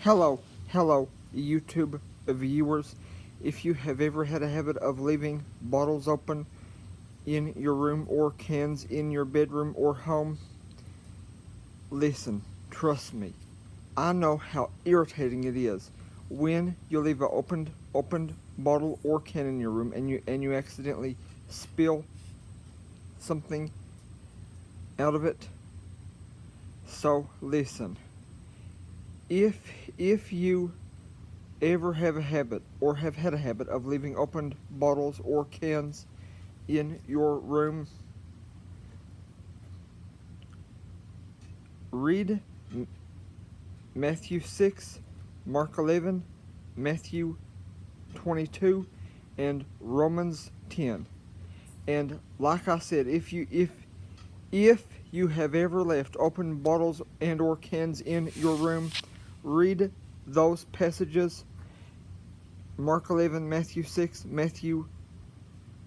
Hello, YouTube viewers. If you have ever had a habit of leaving bottles open in your room or cans in your bedroom or home, listen, trust me. I know how irritating it is when you leave an opened bottle or can in your room and you accidentally spill something out of it. So listen. If you ever have a habit or have had a habit of leaving opened bottles or cans in your room, read Matthew 6, Mark 11, Matthew 22, and Romans 10. And like I said, if you have ever left open bottles and or cans in your room, read those passages, Mark 11, Matthew 6, Matthew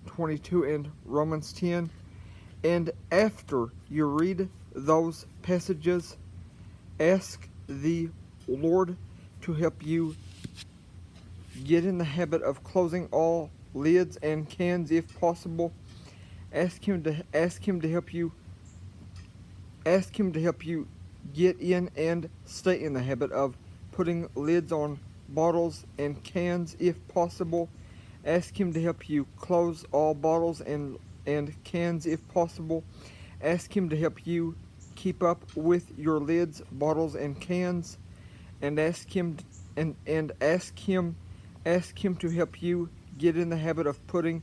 22, and Romans 10. And after you read those passages, ask the Lord to help you get in the habit of closing all lids and cans if possible. Ask him to help you get in and stay in the habit of putting lids on bottles and cans if possible. Ask him to help you close all bottles and cans if possible. Ask him to help you keep up with your lids, bottles, and cans, and ask him to help you get in the habit of putting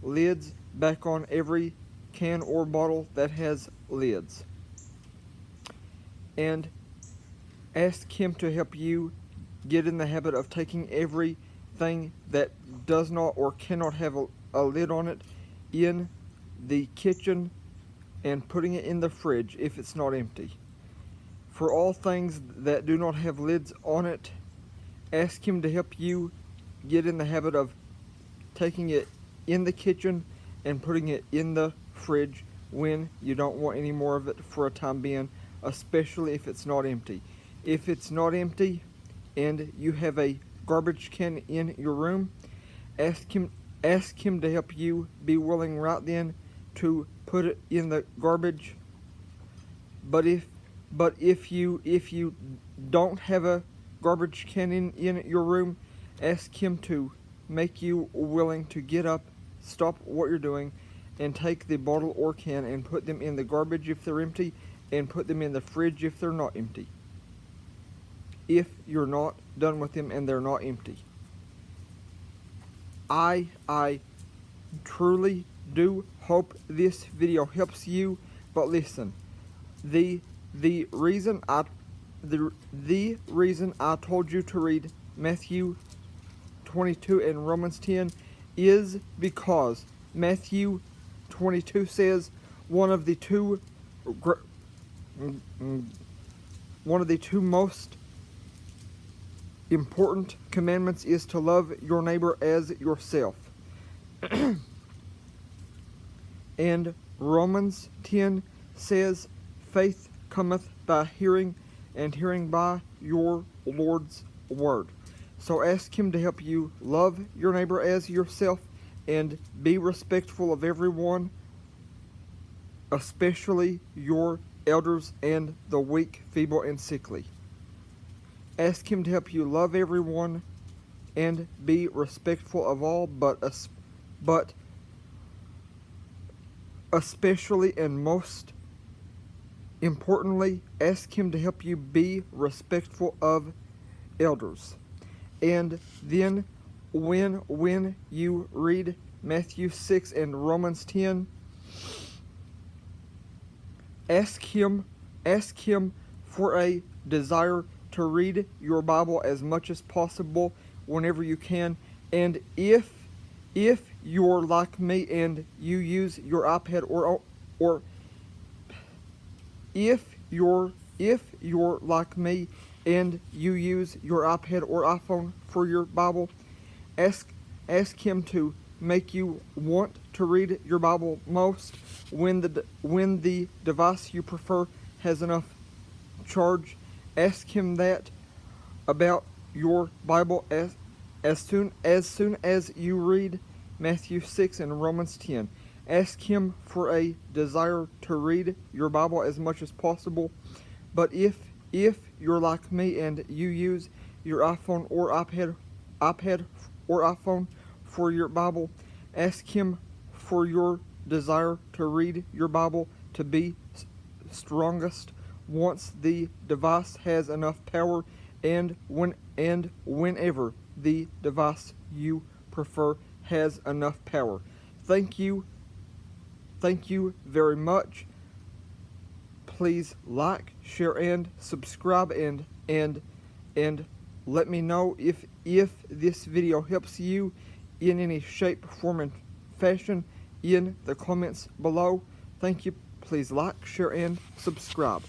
lids back on every can or bottle that has lids. And ask him to help you get in the habit of taking everything that does not or cannot have a lid on it in the kitchen and putting it in the fridge if it's not empty. For all things that do not have lids on it, ask him to help you get in the habit of taking it in the kitchen and putting it in the fridge when you don't want any more of it for a time being, especially if it's not empty. If it's not empty and you have a garbage can in your room, ask him to help you be willing right then to put it in the garbage. But if you don't have a garbage can in your room, ask him to make you willing to get up, stop what you're doing, and take the bottle or can and put them in the garbage if they're empty, and put them in the fridge if they're not empty. If you're not done with them and they're not empty. I truly do hope this video helps you, but listen, the reason I told you to read Matthew 22 and Romans 10 is because Matthew 22 says one of the two most important commandments is to love your neighbor as yourself. And Romans 10 says, faith cometh by hearing, and hearing by your Lord's word. So ask him to help you love your neighbor as yourself and be respectful of everyone, especially your elders and the weak, feeble, and sickly. Ask him to help you love everyone and be respectful of all, but especially and most importantly, ask him to help you be respectful of elders. And then when you read Matthew 6 and Romans 10, ask him for a desire to read your Bible as much as possible whenever you can. And if you're like me and you use your iPad or if you're like me and you use your iPad or iPhone for your Bible, ask him to make you want to read your Bible most when the device you prefer has enough charge. Ask him that about your Bible as soon as you read Matthew 6 and Romans 10. Ask Him for a desire to read your Bible as much as possible. But if you're like me and you use your iPhone or iPad or iPhone for your Bible, ask Him for your desire to read your Bible to be strongest once the device has enough power and whenever the device you prefer has enough power. Thank you very much. Please like, share, and subscribe, and let me know if this video helps you in any shape, form, and fashion in the comments below. Thank you. Please like, share, and subscribe.